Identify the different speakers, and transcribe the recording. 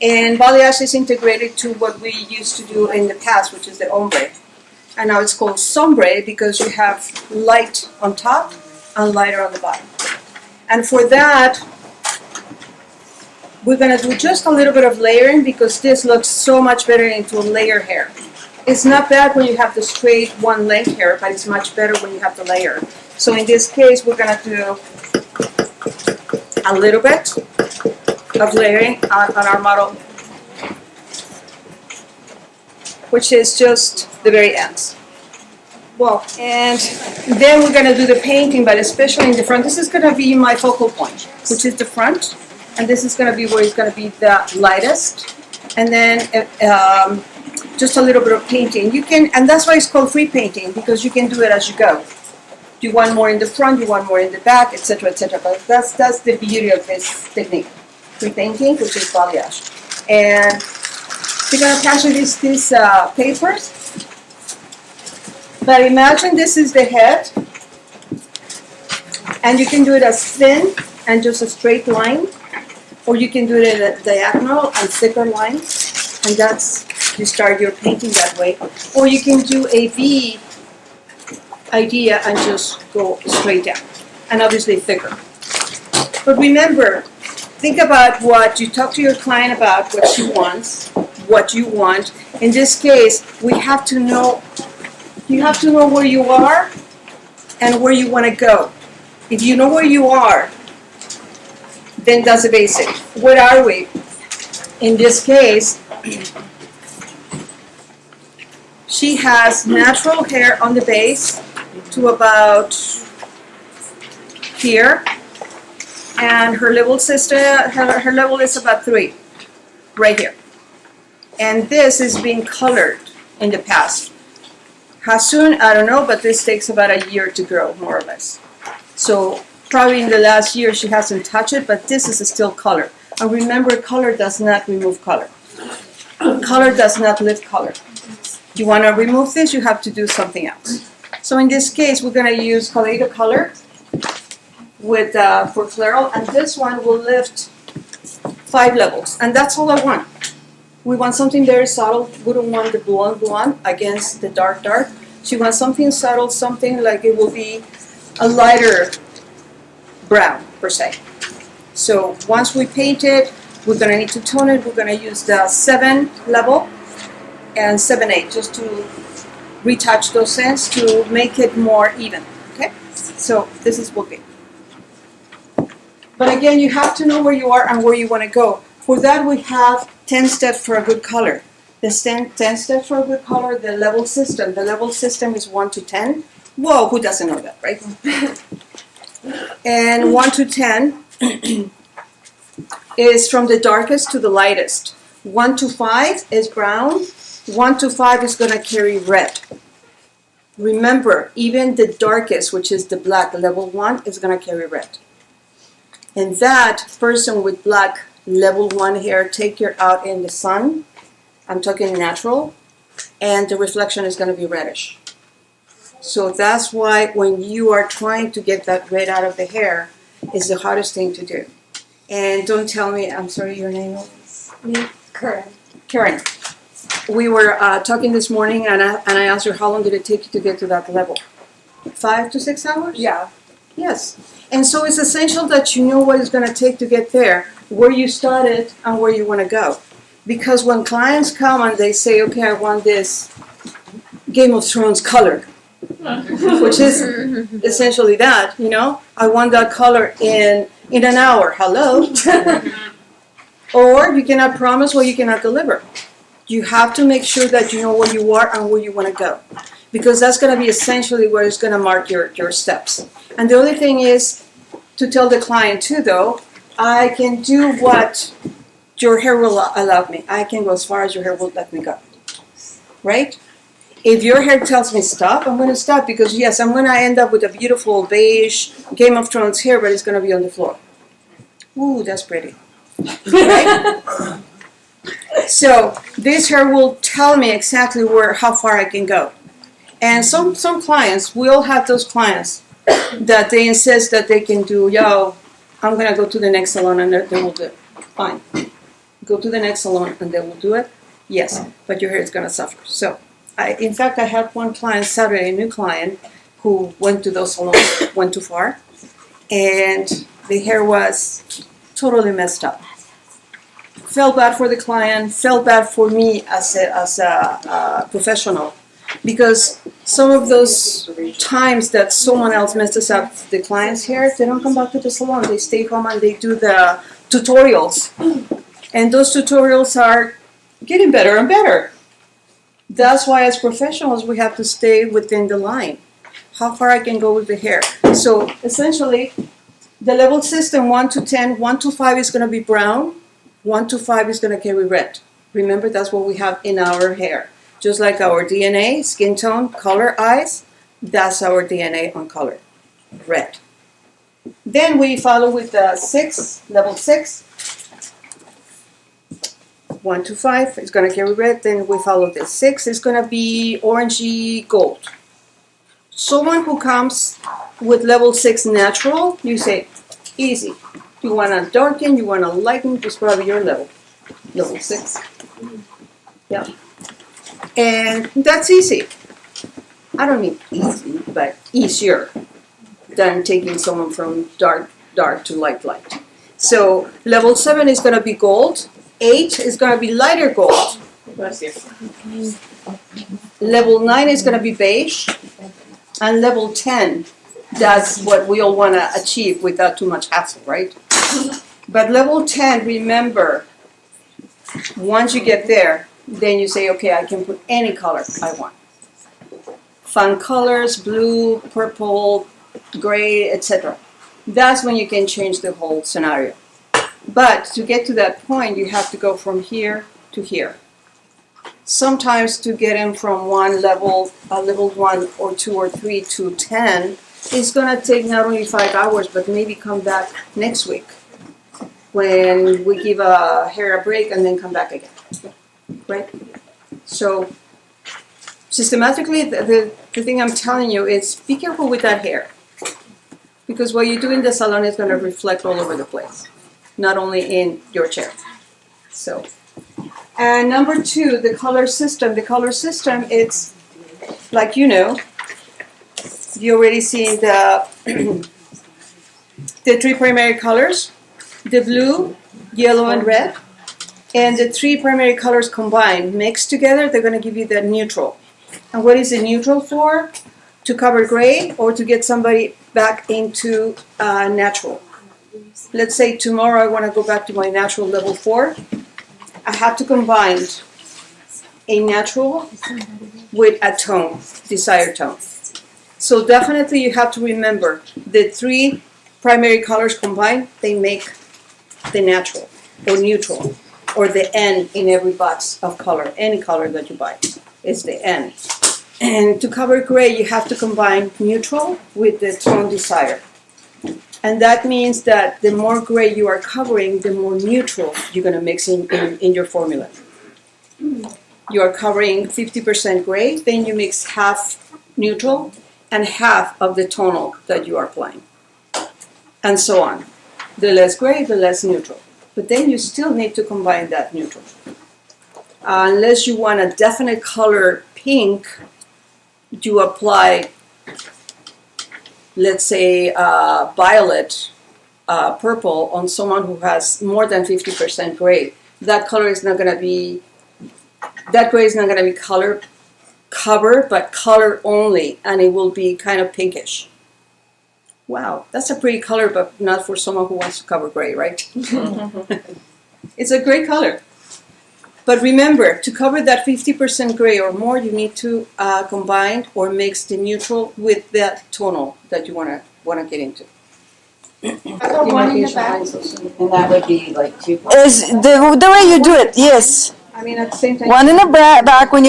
Speaker 1: And Balayage is integrated to what we used to do in the past, which is the ombre. And now it's called Sombre because you have light on top and lighter on the bottom. And for that, we're going to do just a little bit of layering because this looks so much better into a layer hair. It's not bad when you have the straight one length hair, but it's much better when you have the layer. So in this case, we're going to do a little bit of layering on our model, which is just the very ends. Well, and then we're going to do the painting, but especially in the front. This is going to be my focal point, which is the front. And this is going to be where it's going to be the lightest. And then just a little bit of painting. You can, and that's why it's called free painting, because you can do it as you go. You want more in the front, you want more in the back, etc., etc. But that's the beauty of this technique. Free painting, which is balayage. And you're going to pass you these papers. But imagine this is the head, and you can do it as thin and just a straight line, or you can do it at a diagonal and thicker lines, and that's, you start your painting that way. Or you can do a V idea and just go straight down, and obviously thicker. But remember, think about what you talk to your client about, what she wants, what you want. In this case, we have to know, you have to know where you are and where you want to go. If you know where you are, then that's the basic. Where are we? In this case, she has natural hair on the base to about here, and her level system, her level is about 3, right here. And this is being colored in the past. How soon? I don't know, but this takes about a year to grow, more or less. So probably in the last year she hasn't touched it, but this is still color. And remember, color does not remove color. Color does not lift color. You want to remove this, you have to do something else. So in this case, we're going to use Color with for floral, and this one will lift 5 levels, and that's all I want. We want something very subtle. We don't want the blonde against the dark. She wants something subtle, something like it will be a lighter brown, per se. So once we paint it, we're going to need to tone it. We're going to use the 7 level and 7/8 just to retouch those ends to make it more even. Okay? So this is working. But again, you have to know where you are and where you want to go. For that, we have 10 steps for a good color. The 10 steps for a good color, the level system. The level system is 1 to 10. Whoa, who doesn't know that, right? And 1 to 10 is from the darkest to the lightest. 1 to 5 is brown. 1 to 5 is going to carry red. Remember, even the darkest, which is the black, level 1, is going to carry red. And that person with black level 1 hair, take her out in the sun. I'm talking natural. And the reflection is going to be reddish. So that's why when you are trying to get that red out of the hair, is the hardest thing to do. And don't tell me, I'm sorry, your name is?
Speaker 2: Me, Karen.
Speaker 1: Karen. We were talking this morning, and I asked her how long did it take you to get to that level? 5 to 6 hours?
Speaker 2: Yeah.
Speaker 1: Yes. And so it's essential that you know what it's going to take to get there, where you started and where you want to go. Because when clients come and they say, okay, I want this Game of Thrones color, which is essentially that, you know, I want that color in an hour. Hello? Or you cannot promise what you cannot deliver. You have to make sure that you know where you are and where you want to go. Because that's going to be essentially where it's going to mark your steps. And the other thing is to tell the client too, though, I can do what your hair will allow me. I can go as far as your hair will let me go. Right? If your hair tells me stop, I'm going to stop because, yes, I'm going to end up with a beautiful beige Game of Thrones hair, but it's going to be on the floor. Ooh, that's pretty. Right? So this hair will tell me exactly how far I can go. And some clients, we all have those clients that they insist that they can do, I'm going to go to the next salon and they will do it. Fine. go to the next salon and they will do it. Yes, but your hair is gonna suffer. So, in fact, I had one client Saturday, a new client, who went to those salons, went too far, and the hair was totally messed up. Felt bad for the client, felt bad for me as a professional, because some of those times that someone else messes up the client's hair, they don't come back to the salon. They stay home and they do the tutorials. And those tutorials are getting better and better. That's why as professionals we have to stay within the line. How far I can go with the hair. So essentially, the level system 1 to 10, 1 to 5 is going to be brown, 1 to 5 is going to carry red. Remember, that's what we have in our hair. Just like our DNA, skin tone, color, eyes, that's our DNA on color, red. Then we follow with the 6, level 6. 1 to 5 is going to carry red. Then we follow the 6 is going to be orangey gold. Someone who comes with level 6 natural, you say, easy. You want to darken, you want to lighten, it's probably your level. Level 6. Yeah. And that's easy. I don't mean easy, but easier than taking someone from dark to light. So level 7 is going to be gold. 8 is going to be lighter gold. Level 9 is going to be beige. And level 10, that's what we all want to achieve without too much hassle, right? But level 10, remember, once you get there, then you say, okay, I can put any color I want. Fun colors, blue, purple, gray, etc. That's when you can change the whole scenario. But to get to that point, you have to go from here to here. Sometimes to get in from one level, level 1 or 2 or 3 to 10, it's going to take not only 5 hours, but maybe come back next week when we give hair a break and then come back again. Right? So systematically, the thing I'm telling you is be careful with that hair. Because what you do in the salon is going to reflect all over the place, not only in your chair. So, and number 2, the color system. The color system, it's like you already seen the the 3 primary colors, the blue, yellow, and red. And the 3 primary colors combined, mixed together, they're going to give you the neutral. And what is the neutral for? To cover gray or to get somebody back into natural. Let's say tomorrow I want to go back to my natural level 4. I have to combine a natural with a tone, desired tone. So definitely you have to remember the 3 primary colors combined, they make the natural or neutral, or the N in every box of color. Any color that you buy is the N. And to cover gray, you have to combine neutral with the tone desired. And that means that the more gray you are covering, the more neutral you're going to mix in your formula. You are covering 50% gray, then you mix half neutral and half of the tonal that you are applying. And so on. The less gray, the less neutral. But then you still need to combine that neutral. Unless you want a definite color pink, you apply, let's say, violet, purple on someone who has more than 50% gray. That color is not going to be, that gray is not going to be color cover, but color only, and it will be kind of pinkish. Wow, that's a pretty color, but not for someone who wants to cover gray, right? It's a great color. But remember, to cover that 50% gray or more, you need to combine or mix the neutral with that tonal that you want to get into.
Speaker 2: One in the back.
Speaker 3: And that would be like 2.
Speaker 2: Is the way you do it, yes.
Speaker 1: I mean, at the same time.
Speaker 2: One in the back when you